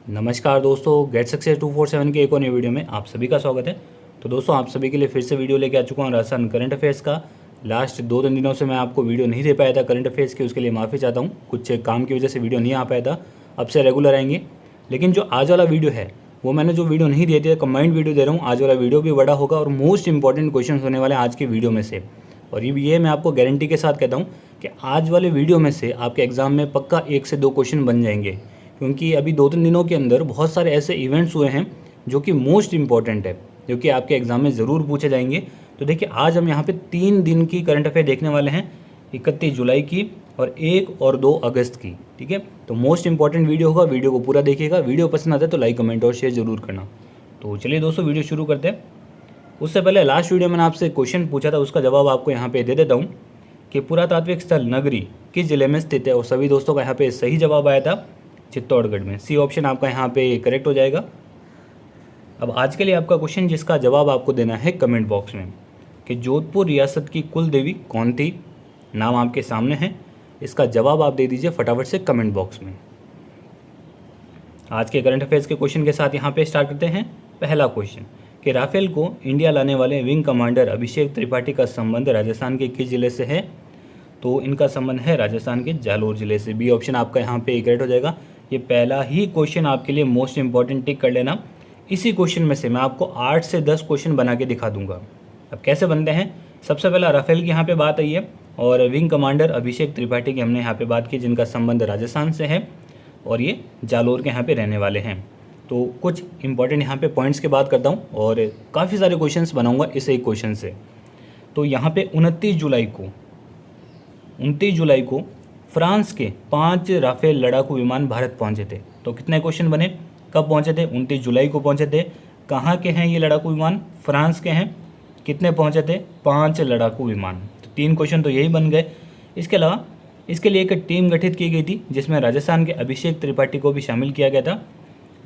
नमस्कार दोस्तों, get success 247 के एक और नई वीडियो में आप सभी का स्वागत है। तो दोस्तों, आप सभी के लिए फिर से वीडियो लेके आ चुका हूँ राजस्थान करंट अफेयर्स का। लास्ट 2-3 दिनों से मैं आपको वीडियो नहीं दे पाया था करंट अफेयर्स की, उसके लिए माफ़ी चाहता हूँ। कुछ काम की वजह से वीडियो नहीं आ पाया था, अब से रेगुलर आएंगे। लेकिन जो आज वाला वीडियो है वो मैंने जो वीडियो नहीं दे दिया, कंबाइंड वीडियो दे रहा हूँ। आज वाला वीडियो भी बड़ा होगा और मोस्ट इंपॉर्टेंट क्वेश्चन होने वाले हैं आज की वीडियो में से। और ये मैं आपको गारंटी के साथ कहता हूँ कि आज वाले वीडियो में से आपके एग्ज़ाम में पक्का 1 से 2 क्वेश्चन बन जाएंगे, क्योंकि अभी 2-3 दिनों के अंदर बहुत सारे ऐसे इवेंट्स हुए हैं जो कि मोस्ट इम्पॉर्टेंट है, जो कि आपके एग्ज़ाम में ज़रूर पूछे जाएंगे। तो देखिए, आज हम यहाँ पे 3 दिन की करंट अफेयर देखने वाले हैं, 31 जुलाई की और 1 और 2 अगस्त की। ठीक है, तो मोस्ट इंपॉर्टेंट वीडियो होगा, वीडियो को पूरा देखिएगा। वीडियो पसंद आता है तो लाइक, कमेंट और शेयर जरूर करना। तो चलिए दोस्तों, वीडियो शुरू करते हैं। उससे पहले लास्ट वीडियो मैंने आपसे क्वेश्चन पूछा था, उसका जवाब आपको यहाँ पे दे देता हूँ कि पुरातात्विक स्थल नगरी किस जिले में स्थित है। और सभी दोस्तों का यहाँ पे सही जवाब आया था चित्तौड़गढ़ में। सी ऑप्शन आपका यहाँ पे करेक्ट हो जाएगा। अब आज के लिए आपका क्वेश्चन, जिसका जवाब आपको देना है कमेंट बॉक्स में, कि जोधपुर रियासत की कुल देवी कौन थी। नाम आपके सामने है, इसका जवाब आप दे दीजिए फटाफट से कमेंट बॉक्स में। आज के करंट अफेयर्स के क्वेश्चन के साथ यहाँ पे स्टार्ट करते हैं। पहला क्वेश्चन, कि राफेल को इंडिया लाने वाले विंग कमांडर अभिषेक त्रिपाठी का संबंध राजस्थान के किस जिले से है। तो इनका संबंध है राजस्थान के जालोर जिले से। बी ऑप्शन आपका यहाँ पे करेक्ट हो जाएगा। ये पहला ही क्वेश्चन आपके लिए मोस्ट इंपॉर्टेंट, टिक कर लेना। इसी क्वेश्चन में से मैं आपको 8 से 10 क्वेश्चन बना के दिखा दूंगा। अब कैसे बनते हैं, सबसे पहला राफेल की यहाँ पे बात आई है और विंग कमांडर अभिषेक त्रिपाठी की हमने यहाँ पे बात की, जिनका संबंध राजस्थान से है और ये जालोर के यहाँ पे रहने वाले हैं। तो कुछ इंपॉर्टेंट यहाँ पे पॉइंट्स की बात करता हूँ और काफ़ी सारे क्वेश्चंस बनाऊंगा इस एक क्वेश्चन से। तो यहाँ पे 29 जुलाई को फ्रांस के 5 राफेल लड़ाकू विमान भारत पहुंचे थे। तो कितने क्वेश्चन बने, कब पहुंचे थे, 29 जुलाई को पहुंचे थे। कहाँ के हैं ये लड़ाकू विमान, फ्रांस के हैं। कितने पहुंचे थे, 5 लड़ाकू विमान। तो 3 क्वेश्चन तो यही बन गए। इसके अलावा इसके लिए एक टीम गठित की गई थी, जिसमें राजस्थान के अभिषेक त्रिपाठी को भी शामिल किया गया था,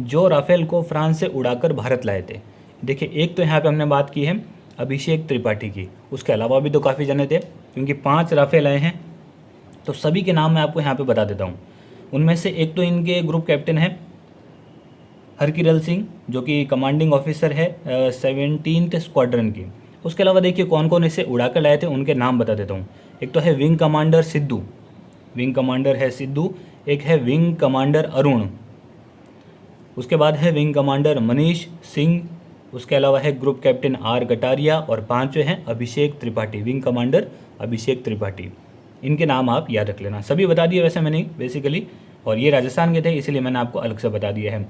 जो राफेल को फ्रांस से उड़ाकर भारत लाए थे। देखिए, एक तो यहाँ पे हमने बात की है अभिषेक त्रिपाठी की, उसके अलावा भी तो काफ़ी जने थे, क्योंकि 5 राफेल आए हैं। तो सभी के नाम मैं आपको यहाँ पे बता देता हूँ। उनमें से एक तो इनके ग्रुप कैप्टन है हरकिरल सिंह, जो कि कमांडिंग ऑफिसर है 17th स्क्वाड्रन की। उसके अलावा देखिए कौन कौन इसे उड़ा कर लाए थे, उनके नाम बता देता हूँ। एक तो है wing commander Sidhu, wing commander है सिद्धू। एक है विंग कमांडर अरुण। उसके बाद है विंग कमांडर मनीष सिंह। उसके अलावा है ग्रुप कैप्टन आर कटारिया। और 5वें हैं अभिषेक त्रिपाठी, विंग कमांडर अभिषेक त्रिपाठी। इनके नाम आप याद रख लेना। सभी बता दिए वैसे मैंने बेसिकली, और ये राजस्थान के थे इसलिए मैंने आपको अलग से बता दिया है।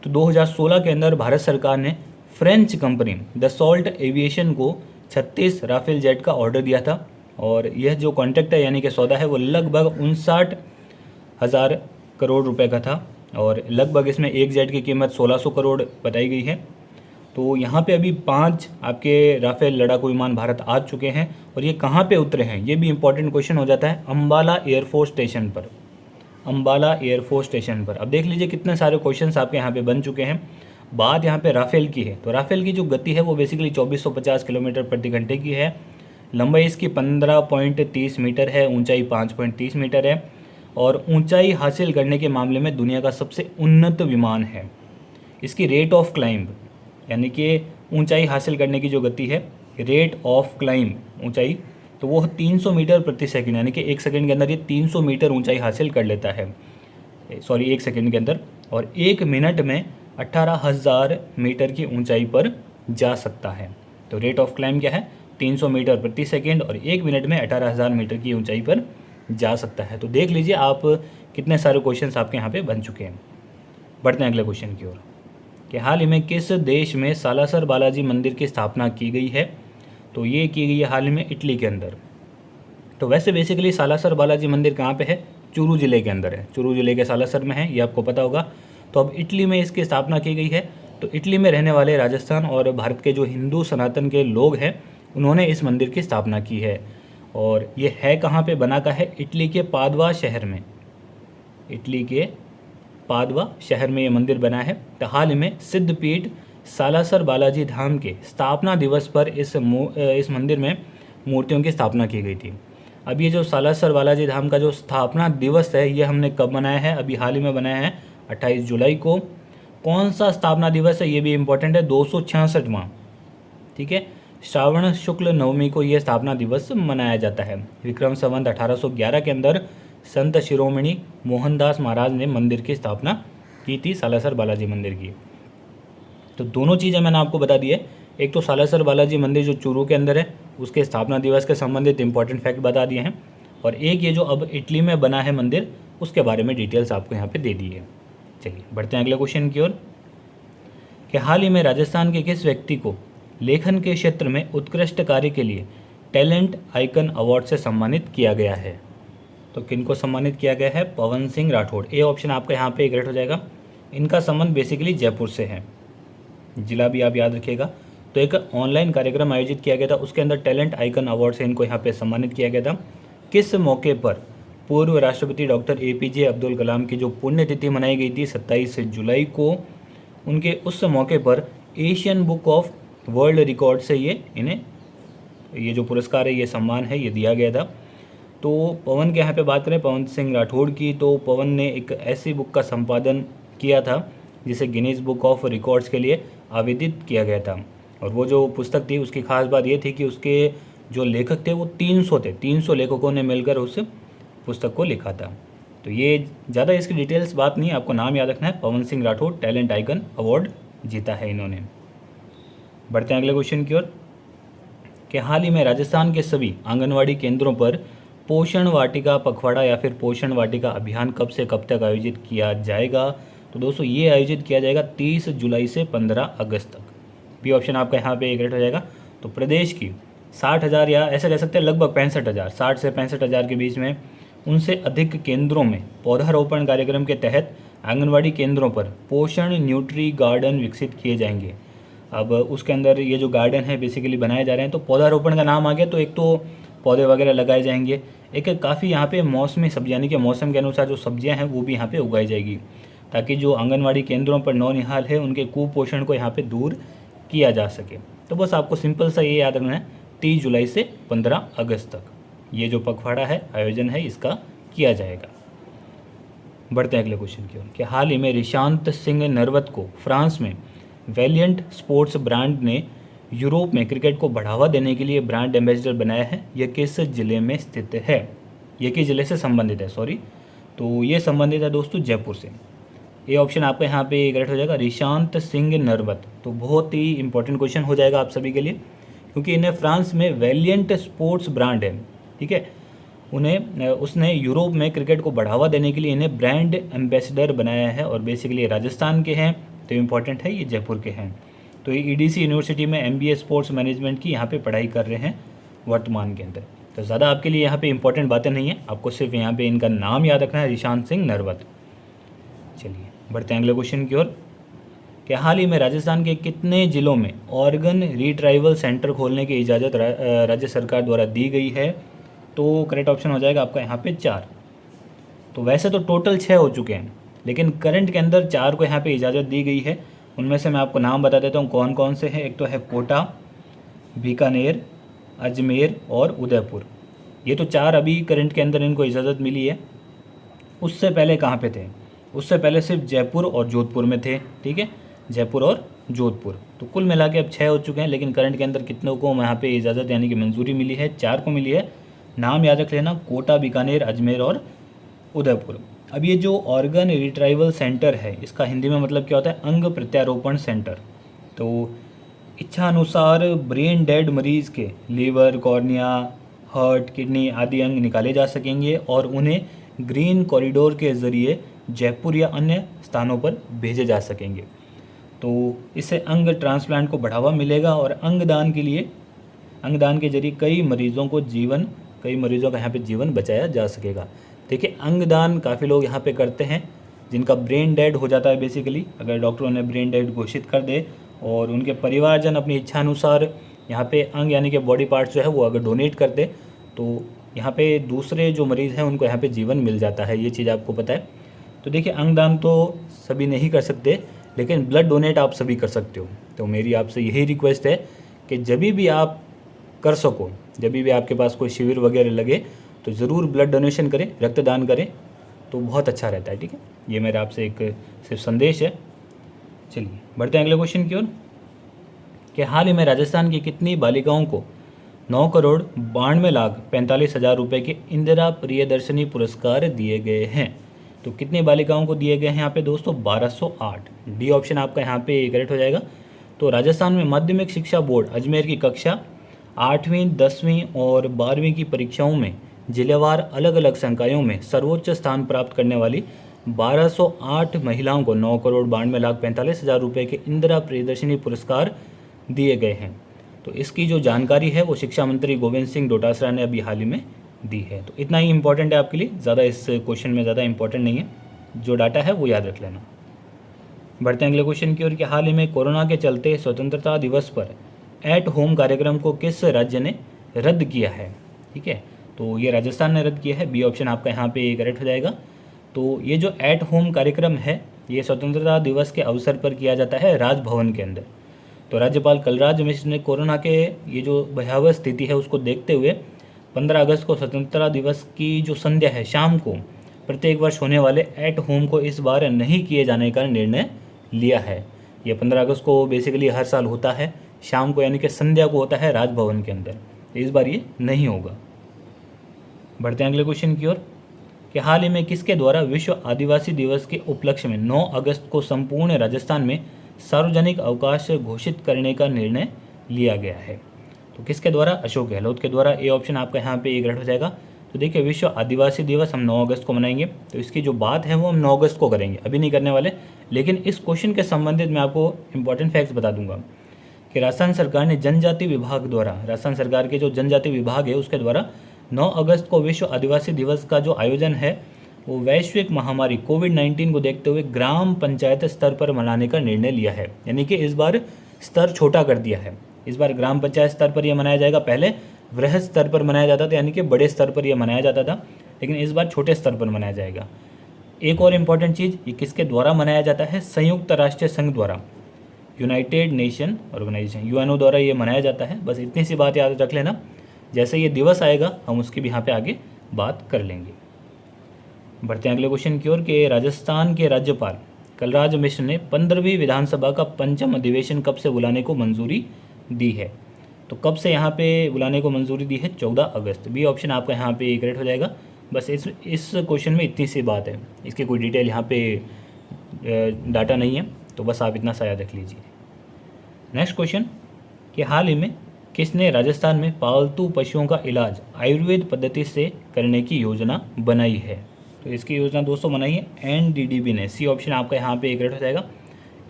तो 2016 के अंदर भारत सरकार ने फ्रेंच कंपनी दसॉल्ट एविएशन को 36 राफेल जेट का ऑर्डर दिया था। और यह जो कॉन्ट्रैक्ट है यानी कि सौदा है, वो लगभग 59,000 करोड़ रुपए का था। और लगभग इसमें एक जेट की कीमत 1600 करोड़ बताई गई है। तो यहाँ पे अभी 5 आपके राफेल लड़ाकू विमान भारत आ चुके हैं। और ये कहाँ पे उतरे हैं, ये भी इंपॉर्टेंट क्वेश्चन हो जाता है, अम्बाला एयरफोर्स स्टेशन पर। अम्बाला एयरफोर्स स्टेशन पर। अब देख लीजिए कितने सारे क्वेश्चंस आपके यहाँ पे बन चुके हैं। बात यहाँ पे राफेल की है, तो राफेल की जो गति है वो बेसिकली 2450 किलोमीटर प्रति घंटे की है। लंबाई इसकी 15.30 मीटर है, ऊंचाई 5.30 मीटर है। और ऊंचाई हासिल करने के मामले में दुनिया का सबसे उन्नत विमान है। इसकी रेट ऑफ क्लाइंब, यानी कि ऊंचाई हासिल करने की जो गति है, रेट ऑफ क्लाइंब ऊंचाई, तो वो 300 मीटर प्रति सेकंड, यानी कि 1 सेकंड के अंदर ये 300 मीटर ऊंचाई हासिल कर लेता है। सॉरी, 1 सेकंड के अंदर। और 1 मिनट में 18,000 मीटर की ऊंचाई पर जा सकता है। तो रेट ऑफ क्लाइंब क्या है, 300 मीटर प्रति सेकंड, और 1 मिनट में 18,000 मीटर की ऊंचाई पर जा सकता है। तो देख लीजिए आप कितने सारे क्वेश्चन आपके यहाँ पे बन चुके हैं। बढ़ते हैं अगले क्वेश्चन की ओर, कि हाल ही में किस देश में सालासर बालाजी मंदिर की स्थापना की गई है। तो ये की गई है हाल ही में इटली के अंदर। तो वैसे बेसिकली सालासर बालाजी मंदिर कहाँ पे है, चूरू जिले के अंदर है। चूरू जिले के सालासर में है, ये आपको पता होगा। तो अब इटली में इसकी स्थापना की गई है। तो इटली में रहने वाले राजस्थान और भारत के जो हिंदू सनातन के लोग हैं, उन्होंने इस मंदिर की स्थापना की है। और ये है कहाँ पे, बना का है इटली के पादवा शहर में। इटली के पादवा शहर में ये मंदिर बना है। तो हाल ही में सिद्धपीठ सालासर बालाजी धाम के स्थापना दिवस पर इस मंदिर में मूर्तियों की स्थापना की गई थी। अब ये जो सालासर बालाजी धाम का जो स्थापना दिवस है, ये हमने कब मनाया है, अभी हाल ही में बनाया है 28 जुलाई को। कौन सा स्थापना दिवस है, ये भी इम्पोर्टेंट है, 266वां। ठीक है, श्रावण शुक्ल नवमी को यह स्थापना दिवस मनाया जाता है। विक्रम संवत 1811 के अंदर संत शिरोमणि मोहनदास महाराज ने मंदिर की स्थापना की थी, सालासर बालाजी मंदिर की। तो दोनों चीज़ें मैंने आपको बता दी है, एक तो सालासर बालाजी मंदिर जो चूरू के अंदर है उसके स्थापना दिवस के संबंधित इंपॉर्टेंट फैक्ट बता दिए हैं, और एक ये जो अब इटली में बना है मंदिर उसके बारे में डिटेल्स आपको यहाँ पे दे दी है। चलिए बढ़ते हैं अगले क्वेश्चन की ओर, कि हाल ही में राजस्थान के किस व्यक्ति को लेखन के क्षेत्र में उत्कृष्ट कार्य के लिए टैलेंट आइकन अवार्ड से सम्मानित किया गया है? तो किन को सम्मानित किया गया है? पवन सिंह राठौड़। ए ऑप्शन आपका यहाँ पे करेक्ट हो जाएगा। इनका संबंध बेसिकली जयपुर से है, जिला भी आप याद रखिएगा। तो एक ऑनलाइन कार्यक्रम आयोजित किया गया था, उसके अंदर टैलेंट आइकन अवार्ड से इनको यहाँ पे सम्मानित किया गया था। किस मौके पर? पूर्व राष्ट्रपति डॉक्टर APJ अब्दुल कलाम की जो पुण्यतिथि मनाई गई थी 27 जुलाई को, उनके उस मौके पर Asian book of world record से इन्हें ये जो पुरस्कार है, ये सम्मान है, ये दिया गया था। तो पवन के यहाँ पे बात करें, पवन सिंह राठौड़ की, तो पवन ने एक ऐसी बुक का संपादन किया था जिसे गिनीज बुक ऑफ रिकॉर्ड्स के लिए आवेदित किया गया था। और वो जो पुस्तक थी उसकी खास बात ये थी कि उसके जो लेखक थे वो 300 थे, 300 लेखकों ने मिलकर उस पुस्तक को लिखा था। तो ये ज़्यादा इसकी डिटेल्स बात नहीं, आपको नाम याद रखना है, Pawan Singh Rathore talent icon award जीता है इन्होंने। बढ़ते हैं अगले क्वेश्चन की ओर, कि हाल ही में राजस्थान के सभी आंगनवाड़ी केंद्रों पर पोषण वाटिका पखवाड़ा या फिर पोषण वाटिका अभियान कब से कब तक आयोजित किया जाएगा? तो दोस्तों ये आयोजित किया जाएगा 30 जुलाई से 15 अगस्त तक। बी ऑप्शन आपका यहाँ पे करेक्ट हो जाएगा। तो प्रदेश की 60,000 या ऐसा कह सकते हैं लगभग 65,000, 60 से 65,000 के बीच में उनसे अधिक केंद्रों में पौधारोपण कार्यक्रम के तहत आंगनवाड़ी केंद्रों पर पोषण न्यूट्री गार्डन विकसित किए जाएंगे। अब उसके अंदर ये जो गार्डन है बेसिकली बनाए जा रहे हैं, तो पौधारोपण का नाम आ गया, तो एक तो पौधे वगैरह लगाए जाएंगे, एक काफ़ी यहाँ पे मौसमी सब्जी यानी कि मौसम के अनुसार जो सब्जियाँ हैं वो भी यहाँ पे उगाई जाएगी, ताकि जो आंगनवाड़ी केंद्रों पर नौनिहाल है उनके कुपोषण को यहाँ पे दूर किया जा सके। तो बस आपको सिंपल सा ये याद रखना है, 30 जुलाई से 15 अगस्त तक ये जो पखवाड़ा है, आयोजन है, इसका किया जाएगा। बढ़ते हैं अगले क्वेश्चन की ओर, कि हाल ही में ऋषांत सिंह नरवत को फ्रांस में वैलिएंट स्पोर्ट्स ब्रांड ने यूरोप में क्रिकेट को बढ़ावा देने के लिए ब्रांड एम्बेसडर बनाया है। यह किस जिले में स्थित है? यह किस जिले से संबंधित है, सॉरी, तो ये संबंधित है दोस्तों जयपुर से। ये ऑप्शन आपका यहाँ पे करेक्ट हो जाएगा, ऋषांत सिंह नरवत। तो बहुत ही इंपॉर्टेंट क्वेश्चन हो जाएगा आप सभी के लिए, क्योंकि इन्हें फ्रांस में वैलिएंट स्पोर्ट्स ब्रांड है, ठीक है, उसने यूरोप में क्रिकेट को बढ़ावा देने के लिए इन्हें ब्रांड एम्बेसडर बनाया है, और बेसिकली राजस्थान के हैं, तो इम्पॉर्टेंट है, ये जयपुर के हैं। तो ये EDC यूनिवर्सिटी में MBA स्पोर्ट्स मैनेजमेंट की यहाँ पे पढ़ाई कर रहे हैं वर्तमान के अंदर। तो ज़्यादा आपके लिए यहाँ पे इंपॉर्टेंट बातें नहीं है, आपको सिर्फ यहाँ पे इनका नाम याद रखना है, ऋषांत सिंह नरवत। चलिए बढ़ते हैं अगले क्वेश्चन की ओर, कि हाल ही में राजस्थान के कितने जिलों में ऑर्गन रिट्राइवल सेंटर खोलने की इजाज़त राज्य सरकार द्वारा दी गई है? तो करेक्ट ऑप्शन हो जाएगा आपका यहाँ पे 4। तो वैसे तो टोटल 6 हो चुके हैं, लेकिन करंट के अंदर 4 को यहाँ पे इजाज़त दी गई है। उनमें से मैं आपको नाम बता देता हूँ कौन कौन से हैं। एक तो है कोटा, बीकानेर, अजमेर और उदयपुर। ये तो 4 अभी करंट के अंदर इनको इजाज़त मिली है। उससे पहले कहाँ पे थे? उससे पहले सिर्फ जयपुर और जोधपुर में थे, ठीक है, जयपुर और जोधपुर। तो कुल मिला के अब 6 हो चुके हैं, लेकिन करंट के अंदर कितनों को यहाँ पे इजाज़त यानी कि मंजूरी मिली है? 4 को मिली है। नाम याद रख लेना, कोटा, बीकानेर, अजमेर और उदयपुर। अब ये जो ऑर्गन रिट्राइवल सेंटर है, इसका हिंदी में मतलब क्या होता है? अंग प्रत्यारोपण सेंटर। तो इच्छा अनुसार ब्रेन डेड मरीज़ के लीवर, कॉर्निया, हार्ट, किडनी आदि अंग निकाले जा सकेंगे और उन्हें ग्रीन कॉरिडोर के ज़रिए जयपुर या अन्य स्थानों पर भेजे जा सकेंगे। तो इससे अंग ट्रांसप्लांट को बढ़ावा मिलेगा और अंगदान के जरिए कई मरीज़ों का यहाँ पे जीवन बचाया जा सकेगा। देखिए, अंगदान काफ़ी लोग यहाँ पे करते हैं जिनका ब्रेन डेड हो जाता है। बेसिकली अगर डॉक्टरों ने ब्रेन डेड घोषित कर दे और उनके परिवारजन अपनी इच्छा अनुसार यहाँ पे अंग यानी कि बॉडी पार्ट्स जो है वो अगर डोनेट कर दे, तो यहाँ पे दूसरे जो मरीज़ हैं उनको यहाँ पे जीवन मिल जाता है। ये चीज़ आपको पता है। तो देखिए, अंगदान तो सभी नहीं कर सकते, लेकिन ब्लड डोनेट आप सभी कर सकते हो। तो मेरी आपसे यही रिक्वेस्ट है कि जब भी आप कर सको, जब भी आपके पास कोई शिविर वगैरह लगे, तो ज़रूर ब्लड डोनेशन करें, रक्तदान करें, तो बहुत अच्छा रहता है, ठीक है। ये मेरा आपसे एक सिर्फ संदेश है। चलिए बढ़ते हैं अगले क्वेश्चन की ओर कि हाल ही में राजस्थान की कितनी बालिकाओं को 9,92,45,00,000 रुपये के इंदिरा प्रियदर्शनी पुरस्कार दिए गए हैं। तो कितनी बालिकाओं को दिए गए हैं यहाँ पे दोस्तों? 1208। डी ऑप्शन आपका यहाँ पे करेक्ट हो जाएगा। तो राजस्थान में माध्यमिक शिक्षा बोर्ड अजमेर की कक्षा 8वीं 10वीं और 12वीं की परीक्षाओं में जिलेवार अलग अलग संकायों में सर्वोच्च स्थान प्राप्त करने वाली 1208 महिलाओं को 9,92,45,00,000 रुपये के इंदिरा प्रियदर्शनी पुरस्कार दिए गए हैं। तो इसकी जो जानकारी है वो शिक्षा मंत्री गोविंद सिंह डोटासरा ने अभी हाल ही में दी है। तो इतना ही इंपॉर्टेंट है आपके लिए, ज़्यादा इस क्वेश्चन में ज़्यादा इंपॉर्टेंट नहीं है, जो डाटा है वो याद रख लेना। बढ़ते हैं अगले क्वेश्चन की ओर कि हाल ही में कोरोना के चलते स्वतंत्रता दिवस पर एट होम कार्यक्रम को किस राज्य ने रद्द किया है? ठीक है, तो ये राजस्थान ने रद्द किया है। बी ऑप्शन आपका यहाँ पे करेक्ट हो जाएगा। तो ये जो एट होम कार्यक्रम है ये स्वतंत्रता दिवस के अवसर पर किया जाता है राजभवन के अंदर। तो राज्यपाल कलराज मिश्र ने कोरोना के ये जो भयावह स्थिति है उसको देखते हुए 15 अगस्त को स्वतंत्रता दिवस की जो संध्या है शाम को प्रत्येक वर्ष होने वाले एट होम को इस बार नहीं किए जाने का निर्णय लिया है। ये 15 अगस्त को बेसिकली हर साल होता है शाम को, यानी कि संध्या को होता है राजभवन के अंदर। इस बार ये नहीं होगा। बढ़ते हैं अगले क्वेश्चन की ओर कि हाल ही में किसके द्वारा विश्व आदिवासी दिवस के उपलक्ष्य में 9 अगस्त को संपूर्ण राजस्थान में सार्वजनिक अवकाश घोषित करने का निर्णय लिया गया है? तो किसके द्वारा? अशोक गहलोत के द्वारा। ए ऑप्शन आपका यहाँ पे करेक्ट हो जाएगा। तो देखिए विश्व आदिवासी दिवस हम 9 अगस्त को मनाएंगे, तो इसकी जो बात है वो हम 9 अगस्त को करेंगे, अभी नहीं करने वाले। लेकिन इस क्वेश्चन के संबंधित मैं आपको इंपॉर्टेंट फैक्ट्स बता दूंगा कि राजस्थान सरकार ने जनजाति विभाग द्वारा, राजस्थान सरकार के जो जनजाति विभाग है उसके द्वारा 9 अगस्त को विश्व आदिवासी दिवस का जो आयोजन है वो वैश्विक महामारी कोविड-19 को देखते हुए ग्राम पंचायत स्तर पर मनाने का निर्णय लिया है। यानी कि इस बार स्तर छोटा कर दिया है। इस बार ग्राम पंचायत स्तर पर यह मनाया जाएगा। पहले वृहद स्तर पर मनाया जाता था, यानी कि बड़े स्तर पर यह मनाया जाता था, लेकिन इस बार छोटे स्तर पर मनाया जाएगा। एक और इम्पॉर्टेंट चीज़, ये किसके द्वारा मनाया जाता है? संयुक्त राष्ट्र संघ द्वारा, यूनाइटेड नेशन ऑर्गेनाइजेशन यूएनओ द्वारा ये मनाया जाता है। बस इतनी सी बात याद रख लेना। जैसे ये दिवस आएगा हम उसकी भी यहाँ पे आगे बात कर लेंगे। बढ़ते हैं अगले क्वेश्चन की ओर कि राजस्थान के राज्यपाल कलराज मिश्र ने 15वीं विधानसभा का पंचम अधिवेशन कब से बुलाने को मंजूरी दी है? तो कब से यहाँ पे बुलाने को मंजूरी दी है? 14 अगस्त। बी ऑप्शन आपका यहाँ पे करेक्ट हो जाएगा। बस इस क्वेश्चन में इतनी सी बात है, इसकी कोई डिटेल यहाँ पे डाटा नहीं है, तो बस आप इतना सा याद रख लीजिए। नेक्स्ट क्वेश्चन कि हाल ही में किसने राजस्थान में पालतू पशुओं का इलाज आयुर्वेद पद्धति से करने की योजना बनाई है? तो इसकी योजना दोस्तों बनाई है एनडीडीबी ने। सी ऑप्शन आपका यहाँ पे करेक्ट हो जाएगा।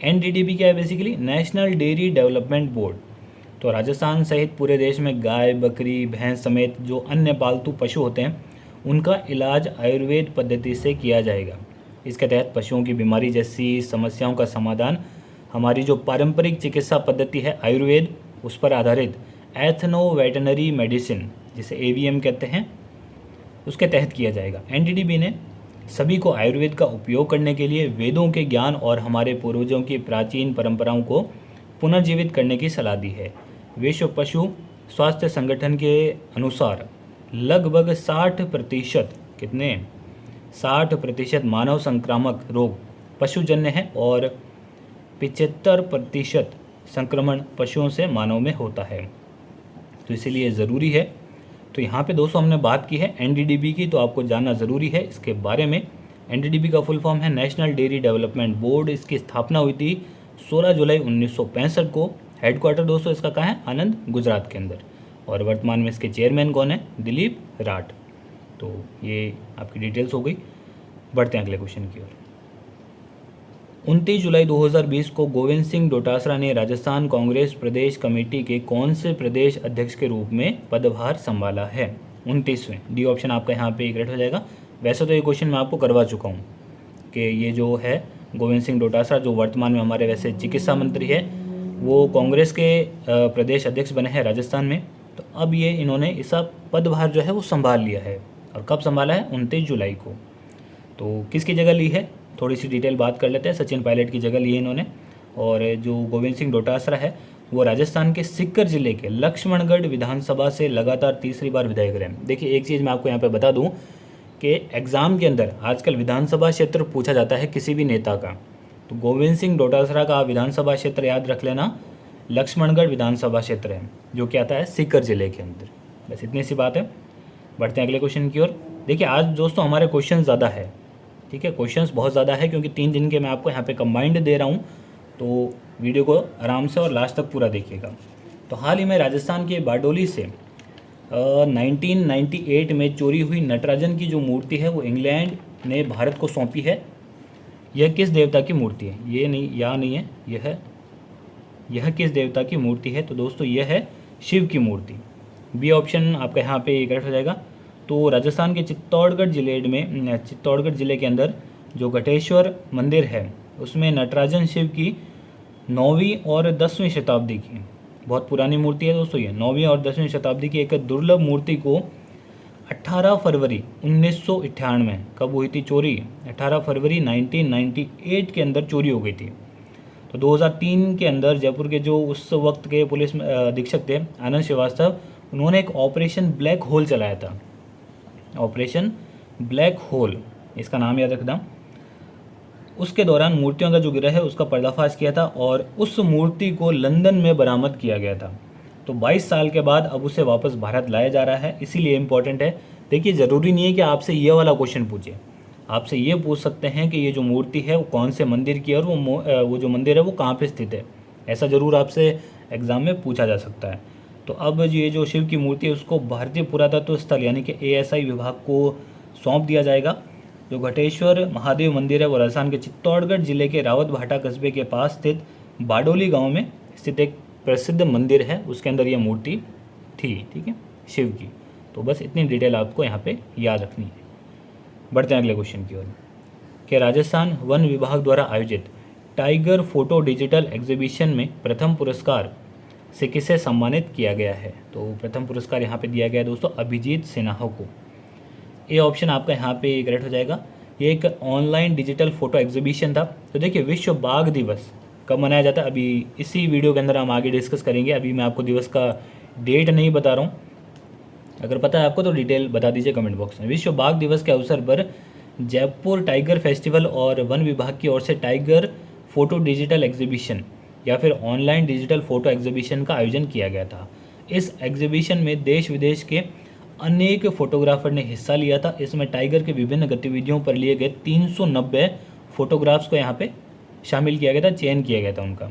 एनडीडीबी क्या है? Basically national dairy development board. तो राजस्थान सहित पूरे देश में गाय, बकरी, भैंस समेत जो अन्य पालतू पशु होते हैं उनका इलाज आयुर्वेद पद्धति से किया जाएगा। इसके तहत पशुओं की बीमारी जैसी समस्याओं का समाधान हमारी जो पारंपरिक चिकित्सा पद्धति है आयुर्वेद, उस पर आधारित एथनो वेटनरी मेडिसिन, जिसे एवीएम कहते हैं, उसके तहत किया जाएगा। एनडीडीबी ने सभी को आयुर्वेद का उपयोग करने के लिए वेदों के ज्ञान और हमारे पूर्वजों की प्राचीन परंपराओं को पुनर्जीवित करने की सलाह दी है। विश्व पशु स्वास्थ्य संगठन के अनुसार लगभग 60% कितने 60% मानव संक्रामक रोग पशुजन्य हैं और 75% संक्रमण पशुओं से मानव में होता है। तो इसीलिए ज़रूरी है। तो यहाँ पे दोस्तों हमने बात की है एनडीडीबी की, तो आपको जानना ज़रूरी है इसके बारे में। एनडीडीबी का फुल फॉर्म है नेशनल डेयरी डेवलपमेंट बोर्ड। इसकी स्थापना हुई थी 16 जुलाई 1965 को। हेडक्वार्टर दोस्तों इसका कहाँ है? आनंद, गुजरात के अंदर। और वर्तमान में इसके चेयरमैन कौन है? दिलीप राठ। तो ये आपकी डिटेल्स हो गई। बढ़ते हैं अगले क्वेश्चन की ओर। 29 जुलाई 2020 को गोविंद सिंह डोटासरा ने राजस्थान कांग्रेस प्रदेश कमेटी के कौन से प्रदेश अध्यक्ष के रूप में पदभार संभाला है? 29वें। डी ऑप्शन आपका यहाँ पे करेक्ट हो जाएगा। वैसे तो ये क्वेश्चन मैं आपको करवा चुका हूँ कि ये जो है गोविंद सिंह डोटासरा जो वर्तमान में हमारे वैसे चिकित्सा मंत्री है, वो कांग्रेस के प्रदेश अध्यक्ष बने हैं राजस्थान में। तो अब ये इन्होंने इसका पदभार जो है वो संभाल लिया है। और कब संभाला है? 29 जुलाई को। तो किसकी जगह ली है? थोड़ी सी डिटेल बात कर लेते हैं। सचिन पायलट की जगह ली है इन्होंने। और जो गोविंद सिंह डोटासरा है वो राजस्थान के सीकर जिले के लक्ष्मणगढ़ विधानसभा से लगातार तीसरी बार विधायक रहे। देखिए एक चीज़ मैं आपको यहाँ पे बता दूँ कि एग्ज़ाम के अंदर आजकल विधानसभा क्षेत्र पूछा जाता है किसी भी नेता का। तो गोविंद सिंह डोटासरा का विधानसभा क्षेत्र याद रख लेना, लक्ष्मणगढ़ विधानसभा क्षेत्र है जो कि आता है सीकर जिले के अंदर। बस इतनी सी बात है। बढ़ते हैं अगले क्वेश्चन की ओर। देखिए आज दोस्तों हमारे क्वेश्चन ज़्यादा है, ठीक है, क्वेश्चंस बहुत ज़्यादा है क्योंकि 3 दिन के मैं आपको यहाँ पे कंबाइंड दे रहा हूँ, तो वीडियो को आराम से और लास्ट तक पूरा देखिएगा। तो हाल ही में राजस्थान के बारडोली से 1998 में चोरी हुई नटराजन की जो मूर्ति है वो इंग्लैंड ने भारत को सौंपी है। यह किस देवता की मूर्ति है? ये नहीं, या नहीं है, यह किस देवता की मूर्ति है? तो दोस्तों यह है शिव की मूर्ति। बी ऑप्शन आपका यहाँ पे करेक्ट हो जाएगा। तो राजस्थान के चित्तौड़गढ़ जिले के अंदर जो घटेश्वर मंदिर है उसमें नटराजन शिव की 9वीं और 10वीं शताब्दी की बहुत पुरानी मूर्ति है दोस्तों। ये 9वीं और 10वीं शताब्दी की एक दुर्लभ मूर्ति को 18 फरवरी 1998 कब हुई थी चोरी? 18 फरवरी 1998 के अंदर चोरी हो गई थी। तो 2003 के अंदर जयपुर के जो उस वक्त के पुलिस अधीक्षक थे आनंद श्रीवास्तव, उन्होंने एक ऑपरेशन ब्लैक होल चलाया था। ऑपरेशन ब्लैक होल इसका नाम याद रखना। उसके दौरान मूर्तियों का जो गिरह है उसका पर्दाफाश किया था और उस मूर्ति को लंदन में बरामद किया गया था। तो 22 साल के बाद अब उसे वापस भारत लाया जा रहा है, इसीलिए इम्पोर्टेंट है। देखिए ज़रूरी नहीं है कि आपसे ये वाला क्वेश्चन पूछे, आपसे ये पूछ सकते हैं कि ये जो मूर्ति है वो कौन से मंदिर की है और वो जो मंदिर है वो कहाँ पे स्थित है। ऐसा ज़रूर आपसे एग्ज़ाम में पूछा जा सकता है। तो अब ये जो शिव की मूर्ति है उसको भारतीय पुरातत्व स्थल यानी कि ASI विभाग को सौंप दिया जाएगा। जो घटेश्वर महादेव मंदिर है वो राजस्थान के चित्तौड़गढ़ जिले के रावतभाटा कस्बे के पास स्थित बारडोली गाँव में स्थित एक प्रसिद्ध मंदिर है, उसके अंदर ये मूर्ति थी, ठीक है, शिव की। तो बस इतनी डिटेल आपको यहाँ पे याद रखनी है। बढ़ते हैं अगले क्वेश्चन की ओर कि राजस्थान वन विभाग द्वारा आयोजित टाइगर फोटो डिजिटल एग्जीबिशन में प्रथम पुरस्कार से किसे सम्मानित किया गया है? तो प्रथम पुरस्कार यहाँ पे दिया गया है दोस्तों अभिजीत सिन्हा को। ए ऑप्शन आपका यहाँ पे करेक्ट हो जाएगा। ये एक ऑनलाइन डिजिटल फोटो एग्जीबिशन था। तो देखिए विश्व बाघ दिवस कब मनाया जाता है अभी इसी वीडियो के अंदर हम आगे डिस्कस करेंगे। अभी मैं आपको दिवस का डेट नहीं बता रहा हूँ, अगर पता है आपको तो डिटेल बता दीजिए कमेंट बॉक्स में। विश्व बाघ दिवस के अवसर पर जयपुर टाइगर फेस्टिवल और वन विभाग की ओर से टाइगर फोटो डिजिटल एग्जीबिशन या फिर ऑनलाइन डिजिटल फोटो एग्जीबिशन का आयोजन किया गया था। इस एग्जीबिशन में देश विदेश के अनेक फोटोग्राफर ने हिस्सा लिया था। इसमें टाइगर के विभिन्न गतिविधियों पर लिए गए 390 फोटोग्राफ्स को यहाँ पे शामिल किया गया था, चयन किया गया था उनका।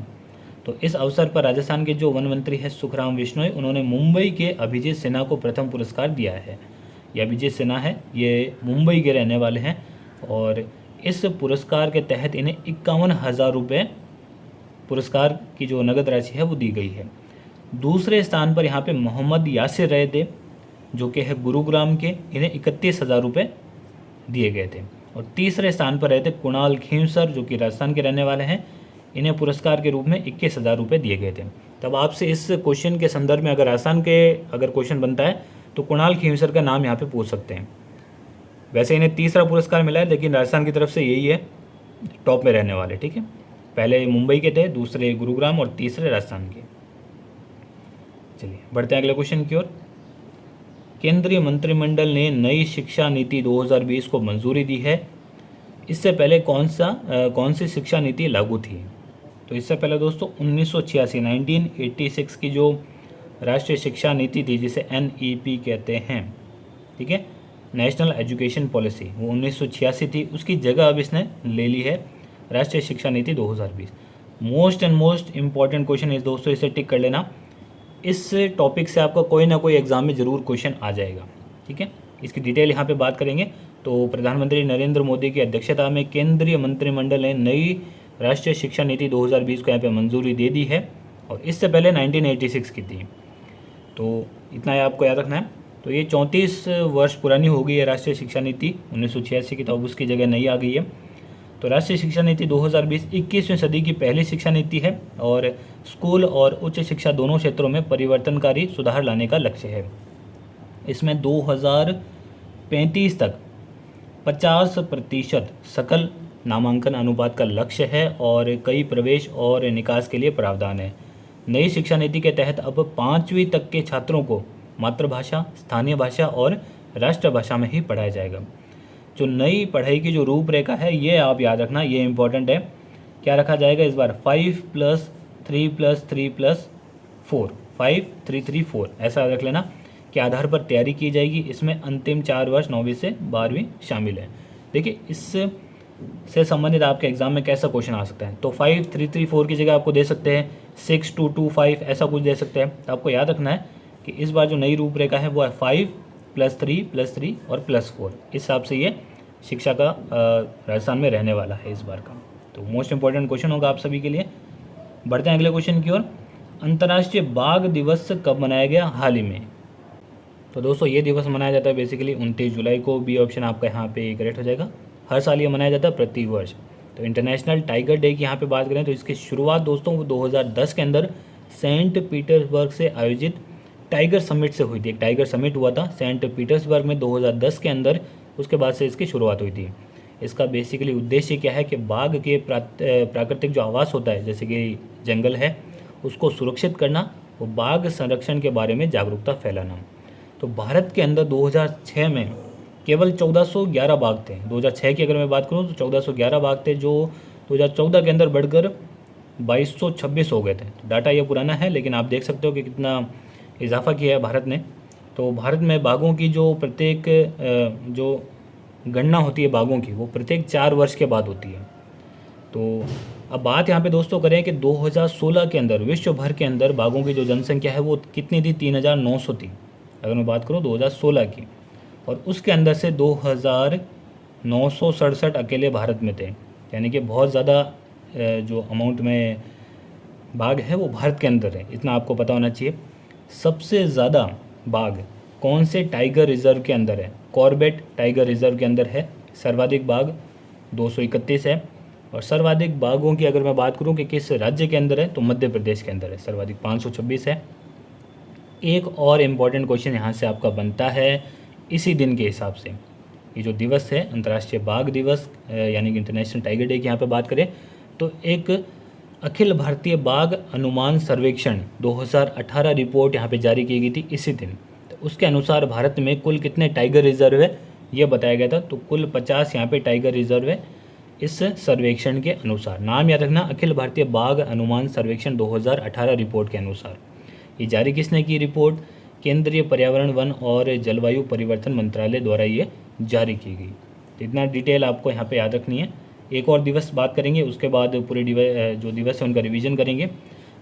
तो इस अवसर पर राजस्थान के जो वन मंत्री हैं सुखराम विश्नोई, उन्होंने मुंबई के अभिजीत सिन्हा को प्रथम पुरस्कार दिया है। ये अभिजीत सिन्हा है, ये मुंबई के रहने वाले हैं और इस पुरस्कार के तहत इन्हें 51,000 रुपये पुरस्कार की जो नगद राशि है वो दी गई है। दूसरे स्थान पर यहाँ पे मोहम्मद यासिर रहे थे जो कि है गुरुग्राम के, इन्हें 31,000 रुपये दिए गए थे। और तीसरे स्थान पर रहे थे कुणाल खींवसर जो कि राजस्थान के रहने वाले हैं, इन्हें पुरस्कार के रूप में 21,000 रुपये दिए गए थे। तब आपसे इस क्वेश्चन के संदर्भ में अगर राजस्थान के अगर क्वेश्चन बनता है तो कुणाल खींवसर का नाम यहाँ पे पूछ सकते हैं। वैसे इन्हें तीसरा पुरस्कार मिला है लेकिन राजस्थान की तरफ से यही है टॉप में रहने वाले, ठीक है। पहले मुंबई के थे, दूसरे गुरुग्राम और तीसरे राजस्थान के। चलिए बढ़ते हैं अगले क्वेश्चन की ओर। केंद्रीय मंत्रिमंडल ने नई शिक्षा नीति 2020 को मंजूरी दी है। इससे पहले कौन सी शिक्षा नीति लागू थी? तो इससे पहले दोस्तों 1986 की जो राष्ट्रीय शिक्षा नीति थी जिसे NEP कहते हैं, ठीक है, नेशनल एजुकेशन पॉलिसी, वो 1986 थी। उसकी जगह अब इसने ले ली है राष्ट्रीय शिक्षा नीति 2020। मोस्ट इम्पॉर्टेंट क्वेश्चन इस दोस्तों, इसे टिक कर लेना। इस टॉपिक से आपका कोई ना कोई एग्जाम में ज़रूर क्वेश्चन आ जाएगा, ठीक है। इसकी डिटेल यहाँ पे बात करेंगे। तो प्रधानमंत्री नरेंद्र मोदी की अध्यक्षता में केंद्रीय मंत्रिमंडल ने नई राष्ट्रीय शिक्षा नीति 2020 को यहाँ पे मंजूरी दे दी है और इससे पहले 1986 की थी। तो इतना ही आपको याद रखना है। तो ये 34 वर्ष पुरानी हो गई है राष्ट्रीय शिक्षा नीति 1986 की, तो अब उसकी जगह नई आ गई है। तो राष्ट्रीय शिक्षा नीति 2020 21वीं सदी की पहली शिक्षा नीति है और स्कूल और उच्च शिक्षा दोनों क्षेत्रों में परिवर्तनकारी सुधार लाने का लक्ष्य है। इसमें 2035 तक 50% सकल नामांकन अनुपात का लक्ष्य है और कई प्रवेश और निकास के लिए प्रावधान है। नई शिक्षा नीति के तहत अब 5वीं तक के छात्रों को मातृभाषा, स्थानीय भाषा और राष्ट्रभाषा में ही पढ़ाया जाएगा। जो नई पढ़ाई की जो रूपरेखा है ये आप याद रखना, ये इम्पोर्टेंट है क्या रखा जाएगा इस बार 5+3+3+4, 5-3-3-4 ऐसा रख लेना के आधार पर तैयारी की जाएगी। इसमें अंतिम 4 वर्ष 9वीं से 12वीं शामिल है। देखिए इससे संबंधित आपके एग्जाम में कैसा क्वेश्चन आ सकता है, तो 5-3-3-4 की जगह आपको दे सकते हैं 6-2-2-5 ऐसा कुछ दे सकते हैं। तो आपको याद रखना है कि इस बार जो नई रूपरेखा है वो है 5+3+3 और +4। इस हिसाब से ये शिक्षा का राजस्थान में रहने वाला है इस बार का। तो मोस्ट इंपॉर्टेंट क्वेश्चन होगा आप सभी के लिए। बढ़ते हैं अगले क्वेश्चन की ओर। अंतर्राष्ट्रीय बाघ दिवस कब मनाया गया हाल ही में? तो दोस्तों ये दिवस मनाया जाता है बेसिकली 29 जुलाई को। बी ऑप्शन आपका यहाँ पे करेक्ट हो जाएगा। हर साल ये मनाया जाता है प्रति वर्ष। तो इंटरनेशनल टाइगर डे की यहाँ पे बात करें तो इसकी शुरुआत दोस्तों वो 2010 के अंदर सेंट पीटर्सबर्ग से आयोजित टाइगर समिट से हुई थी। एक टाइगर समिट हुआ था सेंट पीटर्सबर्ग में 2010 के अंदर, उसके बाद से इसकी शुरुआत हुई थी। इसका बेसिकली उद्देश्य क्या है कि बाघ के प्राकृतिक जो आवास होता है जैसे कि जंगल है उसको सुरक्षित करना, वो बाघ संरक्षण के बारे में जागरूकता फैलाना। तो भारत के अंदर 2006 में केवल 1411 बाघ थे। 2006 की अगर मैं बात करूं तो 1411 बाघ थे, जो 2014 के अंदर बढ़कर 2226 हो गए थे। डाटा ये पुराना है लेकिन आप देख सकते हो कि कितना इजाफा किया है भारत ने। तो भारत में बाघों की जो प्रत्येक जो गणना होती है बाघों की वो प्रत्येक 4 वर्ष के बाद होती है। तो अब बात यहाँ पे दोस्तों करें कि 2016 के अंदर विश्व भर के अंदर बाघों की जो जनसंख्या है वो कितनी थी? 3900 थी अगर मैं बात करूँ 2016 की। और उसके अंदर से 2967 अकेले भारत में थे, यानी कि बहुत ज़्यादा जो अमाउंट में बाघ है वो भारत के अंदर है, इतना आपको पता होना चाहिए। सबसे ज़्यादा बाघ कौन से टाइगर रिजर्व के अंदर है? कॉर्बेट टाइगर रिजर्व के अंदर है। सर्वाधिक बाघ 231 है। और सर्वाधिक बाघों की अगर मैं बात करूं कि किस राज्य के अंदर है तो मध्य प्रदेश के अंदर है, सर्वाधिक 526 है। एक और इम्पॉर्टेंट क्वेश्चन यहाँ से आपका बनता है इसी दिन के हिसाब से। ये जो दिवस है अंतर्राष्ट्रीय बाघ दिवस यानी कि इंटरनेशनल टाइगर डे की यहाँ पे बात करें तो एक अखिल भारतीय बाघ अनुमान सर्वेक्षण 2018 रिपोर्ट यहाँ पे जारी की गई थी इसी दिन। तो उसके अनुसार भारत में कुल कितने टाइगर रिजर्व है ये बताया गया था। तो कुल 50 यहाँ पे टाइगर रिजर्व है इस सर्वेक्षण के अनुसार। नाम याद रखना, अखिल भारतीय बाघ अनुमान सर्वेक्षण 2018 रिपोर्ट के अनुसार। ये जारी किसने की रिपोर्ट? केंद्रीय पर्यावरण वन और जलवायु परिवर्तन मंत्रालय द्वारा ये जारी की गई। तो इतना डिटेल आपको यहाँ पे याद रखनी है। एक और दिवस बात करेंगे, उसके बाद पूरे जो दिवस है उनका रिवीजन करेंगे।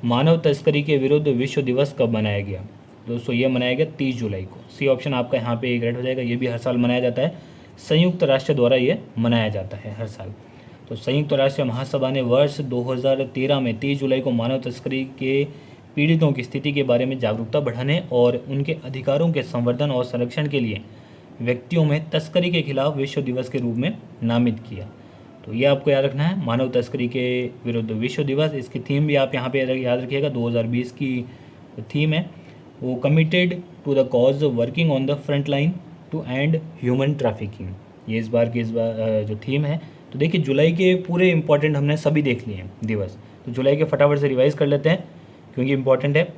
मानव तस्करी के विरुद्ध विश्व दिवस कब मनाया गया? दोस्तों ये मनाया गया 30 जुलाई को। सी ऑप्शन आपका यहाँ पे करेक्ट हो जाएगा। ये भी हर साल मनाया जाता है, संयुक्त राष्ट्र द्वारा ये मनाया जाता है हर साल। तो संयुक्त राष्ट्र महासभा ने वर्ष 2013 में 30 जुलाई को मानव तस्करी के पीड़ितों की स्थिति के बारे में जागरूकता बढ़ाने और उनके अधिकारों के संवर्धन और संरक्षण के लिए व्यक्तियों में तस्करी के खिलाफ विश्व दिवस के रूप में नामित किया। तो ये आपको याद रखना है, मानव तस्करी के विरुद्ध विश्व दिवस। इसकी थीम भी आप यहाँ पे याद रखिएगा, 2020 की थीम है वो committed to the cause working on the front line to end human trafficking. ये इस बार जो थीम है। तो देखिए जुलाई के पूरे इंपॉर्टेंट हमने सभी देख लिए हैं दिवस। तो जुलाई के फटाफट से रिवाइज कर लेते हैं क्योंकि इंपॉर्टेंट है।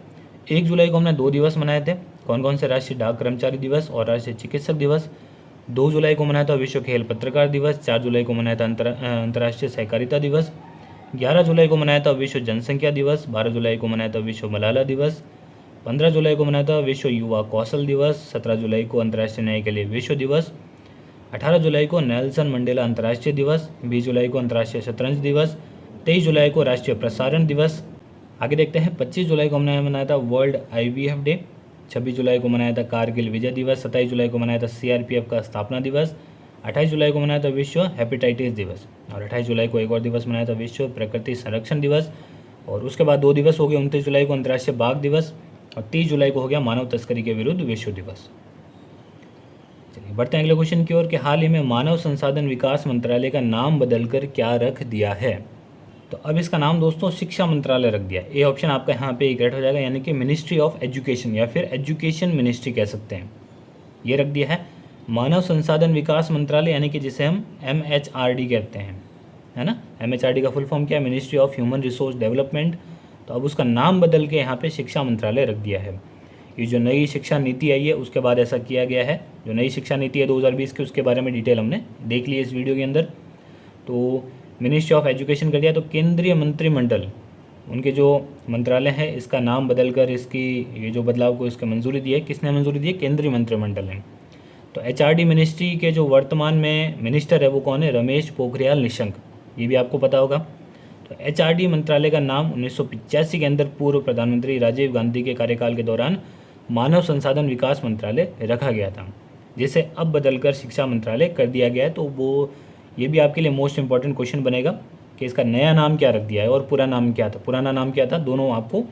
1 जुलाई को हमने 2 दिवस मनाए थे, कौन कौन से? राष्ट्रीय डाक कर्मचारी दिवस और राष्ट्रीय चिकित्सक दिवस। 2 जुलाई को मनाया था विश्व खेल पत्रकार दिवस। 4 जुलाई को मनाया था अंतर्राष्ट्रीय सहकारिता दिवस। 11 जुलाई को मनाया था विश्व जनसंख्या दिवस। 12 जुलाई को मनाया था विश्व मलाला दिवस। 15 जुलाई को मनाया था विश्व युवा कौशल दिवस। 17 जुलाई को अंतर्राष्ट्रीय न्याय के लिए विश्व दिवस। 18 जुलाई को नेल्सन मंडेला अंतर्राष्ट्रीय दिवस। 20 जुलाई को अंतर्राष्ट्रीय शतरंज दिवस। 23 जुलाई को राष्ट्रीय प्रसारण दिवस। आगे देखते हैं 25 जुलाई को हमने मनाया था वर्ल्ड IVF डे। 26 जुलाई को मनाया था कारगिल विजय दिवस। 27 जुलाई को मनाया था CRPF का स्थापना दिवस। 28 जुलाई को मनाया था विश्व हेपेटाइटिस दिवस। और 28 जुलाई को एक और दिवस मनाया था विश्व प्रकृति संरक्षण दिवस। और उसके बाद 2 दिवस हो गए, 29 जुलाई को अंतर्राष्ट्रीय बाघ दिवस और 30 जुलाई को हो गया मानव तस्करी के विरुद्ध विश्व दिवस। चलिए बढ़ते हैं अगले क्वेश्चन की ओर कि हाल ही में मानव संसाधन विकास मंत्रालय का नाम बदलकर क्या रख दिया है? तो अब इसका नाम दोस्तों शिक्षा मंत्रालय रख दिया। ए ऑप्शन आपका यहाँ पे करेक्ट हो जाएगा, यानी कि मिनिस्ट्री ऑफ एजुकेशन या फिर एजुकेशन मिनिस्ट्री कह सकते हैं, ये रख दिया है। मानव संसाधन विकास मंत्रालय यानी कि जिसे हम MHRD कहते हैं, है ना। MHRD का फुल फॉर्म क्या है? Ministry of human resource development. तो अब उसका नाम बदल के यहाँ पे शिक्षा मंत्रालय रख दिया है। ये जो नई शिक्षा नीति आई है उसके बाद ऐसा किया गया है। जो नई शिक्षा नीति है 2020 की, उसके बारे में डिटेल हमने देख ली है इस वीडियो के अंदर। तो मिनिस्ट्री ऑफ एजुकेशन कर दिया, तो केंद्रीय मंत्रिमंडल उनके जो मंत्रालय है इसका नाम बदलकर इसकी ये जो बदलाव को इसके मंजूरी दी है, किसने मंजूरी दी है? केंद्रीय मंत्रिमंडल ने। तो एचआरडी मिनिस्ट्री के जो वर्तमान में मिनिस्टर है वो कौन है? रमेश पोखरियाल निशंक, ये भी आपको पता होगा। तो एचआरडी मंत्रालय का नाम 1985 के अंदर पूर्व प्रधानमंत्री राजीव गांधी के कार्यकाल के दौरान मानव संसाधन विकास मंत्रालय रखा गया था, जिसे अब बदलकर शिक्षा मंत्रालय कर दिया गया है। तो वो ये भी आपके लिए मोस्ट इंपॉर्टेंट क्वेश्चन बनेगा कि इसका नया नाम क्या रख दिया है और पुराना नाम क्या था, पुराना नाम क्या था, दोनों आपको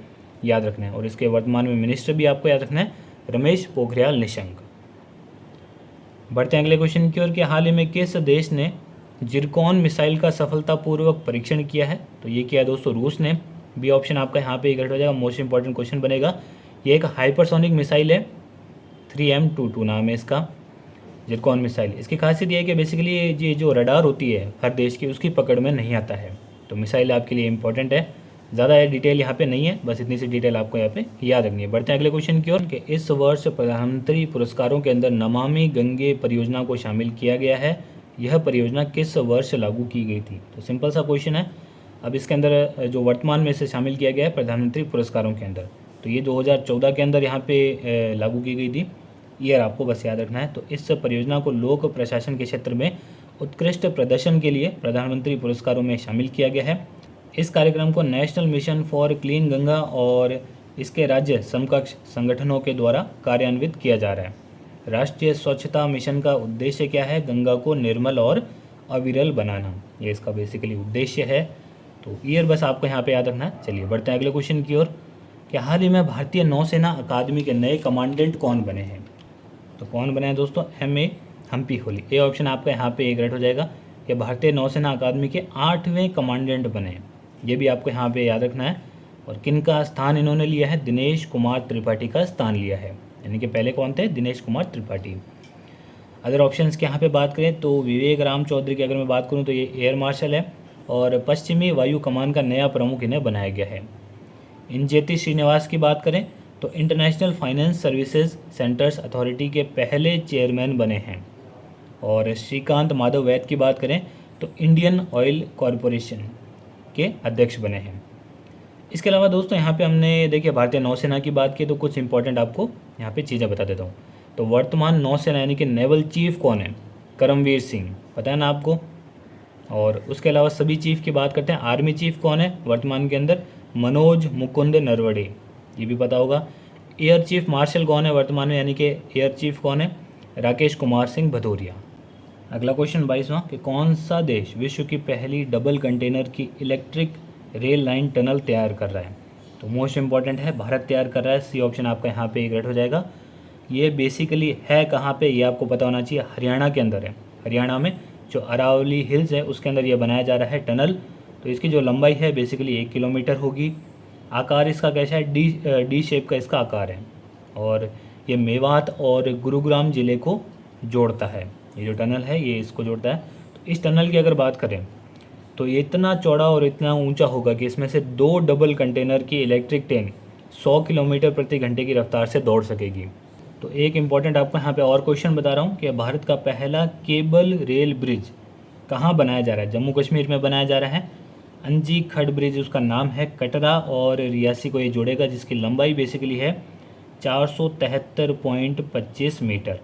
याद रखना है। और इसके वर्तमान में मिनिस्टर भी आपको याद रखना है, रमेश पोखरियाल निशंक। बढ़ते हैं अगले क्वेश्चन की ओर कि हाल ही में किस देश ने जिरकॉन मिसाइल का सफलतापूर्वक परीक्षण किया है? तो ये किया दोस्तों रूस ने। बी ऑप्शन आपका यहाँ पे करेक्ट हो जाएगा, मोस्ट इंपॉर्टेंट क्वेश्चन बनेगा। ये एक हाइपरसोनिक मिसाइल है, 3M22 नाम है इसका, जिरकॉन मिसाइल। इसकी खासियत ये है कि बेसिकली ये जो रडार होती है हर देश की, उसकी पकड़ में नहीं आता है। तो मिसाइल आपके लिए इंपॉर्टेंट है, ज़्यादा डिटेल यहाँ पे नहीं है, बस इतनी सी डिटेल आपको यहाँ पे याद रखनी है। बढ़ते हैं अगले क्वेश्चन की ओर कि इस वर्ष प्रधानमंत्री पुरस्कारों के अंदर नमामि गंगे परियोजना को शामिल किया गया है। यह परियोजना किस वर्ष लागू की गई थी? तो सिंपल सा क्वेश्चन है। अब इसके अंदर जो वर्तमान में इसे शामिल किया गया है प्रधानमंत्री पुरस्कारों के अंदर, तो ये 2014 के अंदर यहाँ पे लागू की गई थी। ईयर आपको बस याद रखना है। तो इस परियोजना को लोक प्रशासन के क्षेत्र में उत्कृष्ट प्रदर्शन के लिए प्रधानमंत्री पुरस्कारों में शामिल किया गया है। इस कार्यक्रम को national mission for clean Ganga और इसके राज्य समकक्ष संगठनों के द्वारा कार्यान्वित किया जा रहा है। राष्ट्रीय स्वच्छता मिशन का उद्देश्य क्या है? गंगा को निर्मल और अविरल बनाना, ये इसका बेसिकली उद्देश्य है। तो ईयर बस आपको यहाँ पे याद रखना है। चलिए बढ़ते हैं अगले क्वेश्चन की ओर कि हाल ही में भारतीय नौसेना अकादमी के नए कमांडेंट कौन बने हैं? तो कौन बने हैं दोस्तों? M.A. Hampi Holi. A option आपका यहाँ पे करेक्ट हो जाएगा कि भारतीय नौसेना अकादमी के 8वें कमांडेंट बने हैं। ये भी आपको यहाँ पे याद रखना है। और किन का स्थान इन्होंने लिया है? दिनेश कुमार त्रिपाठी का स्थान लिया है। यानी कि पहले कौन थे? दिनेश कुमार त्रिपाठी। अदर ऑप्शंस की यहाँ पे बात करें तो विवेक राम चौधरी की अगर मैं बात करूँ तो ये एयर मार्शल है और पश्चिमी वायु कमान का नया प्रमुख इन्हें बनाया गया है। इंजेती श्रीनिवास की बात करें तो international finance services centres authority के पहले चेयरमैन बने हैं। और श्रीकांत माधव वैद की बात करें तो इंडियन ऑयल कॉरपोरेशन के अध्यक्ष बने हैं। इसके अलावा दोस्तों यहाँ पे हमने देखिए भारतीय नौसेना की बात की, तो कुछ इंपॉर्टेंट आपको यहाँ पे चीज़ें बता देता हूँ। तो वर्तमान नौसेना यानी कि नेवल चीफ कौन है? करमवीर सिंह, पता है ना आपको। और उसके अलावा सभी चीफ की बात करते हैं। आर्मी चीफ कौन है वर्तमान के अंदर? मनोज मुकुंद नरवड़े, ये भी पता होगा। एयर चीफ मार्शल कौन है वर्तमान में, यानी कि एयर चीफ कौन है? राकेश कुमार सिंह भदौरिया। अगला क्वेश्चन 22वां कि कौन सा देश विश्व की पहली डबल कंटेनर की इलेक्ट्रिक रेल लाइन टनल तैयार कर रहा है? तो मोस्ट इंपॉर्टेंट है, भारत तैयार कर रहा है। सी ऑप्शन आपका यहाँ पे करेक्ट हो जाएगा। ये बेसिकली है कहाँ पे, ये आपको पता होना चाहिए। हरियाणा के अंदर है। हरियाणा में जो अरावली हिल्स है उसके अंदर ये बनाया जा रहा है टनल। तो इसकी जो लंबाई है बेसिकली 1 किलोमीटर होगी। आकार इसका कैसा है? डी शेप का इसका आकार है। और ये मेवात और गुरुग्राम ज़िले को जोड़ता है। ये जो टनल है ये इसको जोड़ता है। तो इस टनल की अगर बात करें तो ये इतना चौड़ा और इतना ऊंचा होगा कि इसमें से 2 डबल कंटेनर की इलेक्ट्रिक ट्रेन 100 किलोमीटर प्रति घंटे की रफ्तार से दौड़ सकेगी। तो एक इम्पॉर्टेंट आपको यहाँ पे और क्वेश्चन बता रहा हूँ कि भारत का पहला केबल रेल ब्रिज कहाँ बनाया जा रहा है? जम्मू कश्मीर में बनाया जा रहा है। अंजी खड़ ब्रिज उसका नाम है। कटरा और रियासी को ये जोड़ेगा, जिसकी लंबाई बेसिकली है 473.25 मीटर।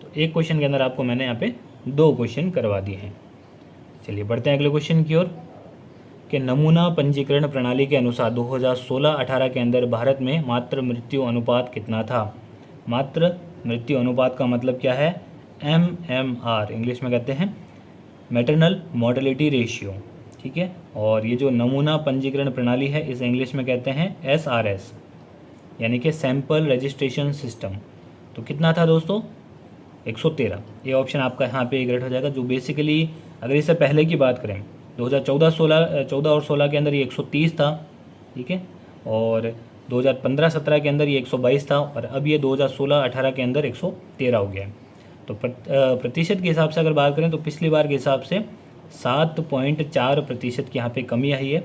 तो एक क्वेश्चन के अंदर आपको मैंने यहाँ पे 2 क्वेश्चन करवा दिए हैं। चलिए बढ़ते हैं अगले क्वेश्चन की ओर कि नमूना पंजीकरण प्रणाली के अनुसार 2016-18 के अंदर भारत में मातृ मृत्यु अनुपात कितना था? मातृ मृत्यु अनुपात का मतलब क्या है? MMR इंग्लिश में कहते हैं, मैटरनल मोर्टेलिटी रेशियो, ठीक है। और ये जो नमूना पंजीकरण प्रणाली है इसे इंग्लिश में कहते हैं SRS यानी कि सैंपल रजिस्ट्रेशन सिस्टम। तो कितना था दोस्तों? 113। ये ऑप्शन आपका यहाँ पे करेक्ट हो जाएगा। जो बेसिकली अगर इससे पहले की बात करें 2014 और 16 के अंदर ये 130 था, ठीक है। और 2015-17 के अंदर ये 122 था और अब ये 2016-18 के अंदर 113 हो गया है। तो प्रतिशत के हिसाब से अगर बात करें तो पिछली बार के हिसाब से 7.4% की यहाँ पे कमी आई है।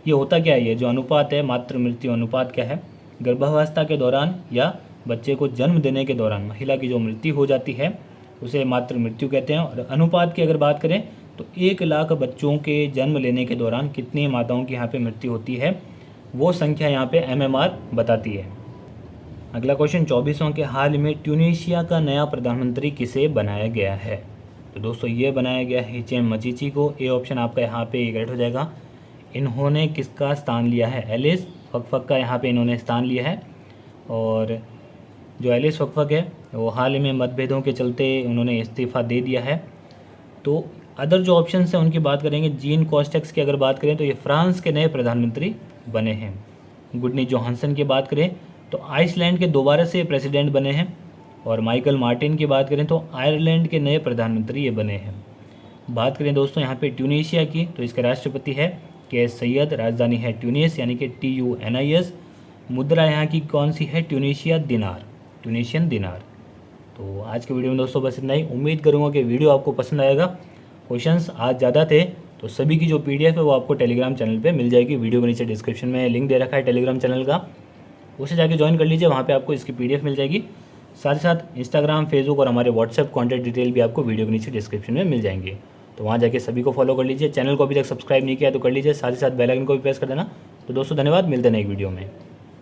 ये होता क्या है? ये जो अनुपात है मातृ मृत्यु अनुपात क्या है? गर्भावस्था के दौरान या बच्चे को जन्म देने के दौरान महिला की जो मृत्यु हो जाती है उसे मातृ मृत्यु कहते हैं। और अनुपात की अगर बात करें तो 1 लाख बच्चों के जन्म लेने के दौरान कितनी माताओं की यहाँ पे मृत्यु होती है, वो संख्या यहाँ पे एमएमआर बताती है। अगला क्वेश्चन 24वां के हाल में ट्यूनीशिया का नया प्रधानमंत्री किसे बनाया गया है। तो दोस्तों ये बनाया गया है हिचेम मचीची को। ए ऑप्शन आपका यहाँ पे करेक्ट हो जाएगा। इन्होंने किसका स्थान लिया है, एलिस फकफक का यहाँ पे इन्होंने स्थान लिया है। और जो एलिस फकफक है वो हाल ही में मतभेदों के चलते उन्होंने इस्तीफ़ा दे दिया है। तो अदर जो ऑप्शन हैं उनकी बात करेंगे, जीन कॉस्टेक्स की अगर बात करें तो ये फ्रांस के नए प्रधानमंत्री बने हैं। गुडनी जोहानसन की बात करें तो आइसलैंड के दोबारा से प्रेसिडेंट बने हैं। और माइकल मार्टिन की बात करें तो आयरलैंड के नए प्रधानमंत्री ये बने हैं। बात करें दोस्तों यहाँ पे ट्यूनीशिया की तो इसके राष्ट्रपति है के सैयद, राजधानी है ट्यूनिस यानी कि TUNIS। मुद्रा यहाँ की कौन सी है, ट्यूनीशियन दिनार। तो आज के वीडियो में दोस्तों बस इतना ही। उम्मीद करूँगा कि वीडियो आपको पसंद आएगा। क्वेश्चंस आज ज़्यादा थे तो सभी की जो PDF है वो आपको टेलीग्राम चैनल पे मिल जाएगी। वीडियो के नीचे डिस्क्रिप्शन में लिंक दे रखा है टेलीग्राम चैनल का, उसे जाके ज्वाइन कर लीजिए, वहाँ पे आपको इसकी PDF मिल जाएगी। साथ ही साथ इंस्टाग्राम, फेसबुक और हमारे व्हाट्सएप कॉन्टैक्ट डिटेल भी आपको वीडियो के नीचे डिस्क्रिप्शन में मिल जाएंगे। तो वहाँ जाके सभी को फॉलो कर लीजिए। चैनल को अभी तक सब्सक्राइब नहीं किया तो कर लीजिए, साथ ही साथ बेल आइकन को भी प्रेस कर देना। तो दोस्तों धन्यवाद, मिलते हैं एक वीडियो में।